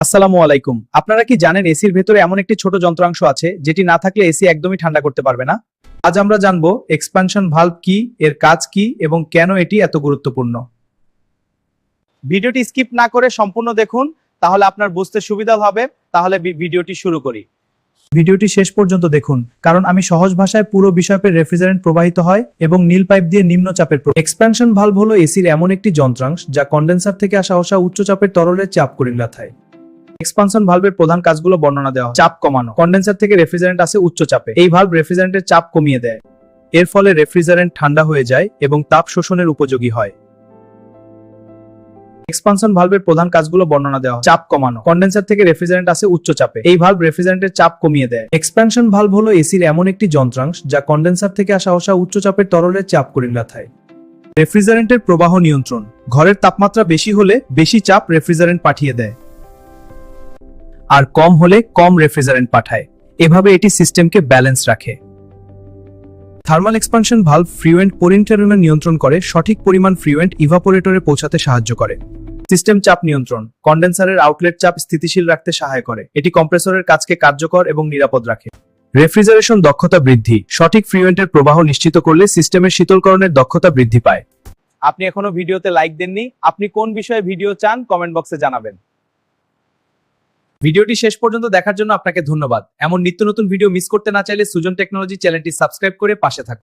আসসালামু আলাইকুম। আপনারা কি জানেন এসির ভেতরে এমন একটি ছোট যন্ত্রাংশ আছে যেটি না থাকলে এসি একদমই ঠান্ডা করতে পারবে না? আজ আমরা জানবো এক্সপানশন ভালভ কি, এর কাজ কি এবং কেন এটি এত গুরুত্বপূর্ণ। ভিডিওটি স্কিপ না করে সম্পূর্ণ দেখুন, তাহলে আপনার বুঝতে সুবিধা হবে। তাহলে ভিডিওটি শুরু করি। ভিডিওটি শেষ পর্যন্ত দেখুন, কারণ আমি সহজ ভাষায় পুরো বিষয়টির রেফ্রিজারেন্ট প্রবাহিত হয় এবং নীল পাইপ দিয়ে নিম্ন চাপের এক্সপ্যানশন ভালভ হলো এসির এমন একটি যন্ত্রাংশ যা কন্ডেন্সার থেকে আসা উচ্চ চাপের তরলের চাপ করিলাথায়। এক্সপানশন ভালভের প্রধান কাজগুলো বর্ণনা দেওয়া। চাপ কমানো। কন্ডেন্সার থেকে রেফ্রিজারেন্ট আসে উচ্চ চাপে। এই ভালভ রেফ্রিজারেন্টের চাপ কমিয়ে দেয়। এর ফলে রেফ্রিজারেন্ট ঠান্ডা হয়ে যায় এবং তাপ শোষণের উপযোগী হয়। এক্সপানশন ভালভের প্রধান কাজগুলো বর্ণনা দেওয়া। চাপ কমানো। কন্ডেন্সার থেকে রেফ্রিজারেন্ট আসে উচ্চ চাপে। এই ভালভ রেফ্রিজারেন্টের চাপ কমিয়ে দেয়। এক্সপ্যানশন ভালভ হলো এসির এমন একটি যন্ত্রাংশ যা কন্ডেন্সার থেকে আসা উচ্চ চাপের তরলের চাপ করিলাথায়। রেফ্রিজারেন্টের প্রবাহ নিয়ন্ত্রণ। ঘরের তাপমাত্রা বেশি হলে বেশি চাপ রেফ্রিজারেন্ট পাঠিয়ে দেয়, আর কম হলে কম রেফ্রিজারেন্ট পাঠায়। এভাবে এটি সিস্টেমকে ব্যালেন্স রাখে। থার্মাল এক্সপানশন ভালভ ফ্লুয়েন্ট পরিন্টারণা নিয়ন্ত্রণ করে, সঠিক পরিমাণ ফ্লুয়েন্ট ইভাপোরেটরে পৌঁছাতে সাহায্য করে। সিস্টেম চাপ নিয়ন্ত্রণ। কন্ডেন্সারের আউটলেট চাপ স্থিতিশীল রাখতে সহায় করে। এটি কম্প্রেসরের কাজকে কার্যকর এবং নিরাপদ রাখে। রেফ্রিজারেশন দক্ষতা বৃদ্ধি। সঠিক ফ্লুয়েন্টের প্রবাহ নিশ্চিত করলে সিস্টেমের শীতলকরণের দক্ষতা বৃদ্ধি পায়। আপনি এখনো ভিডিওতে লাইক দেননি? আপনি কোন বিষয়ে ভিডিও চান কমেন্ট বক্সে জানাবেন। ভিডিওটি শেষ পর্যন্ত দেখার জন্য আপনাকে ধন্যবাদ। এমন নিত্য নতুন ভিডিও মিস করতে না চাইলে সুজন টেকনোলজি চ্যানেলটি সাবস্ক্রাইব করে পাশে থাকুন।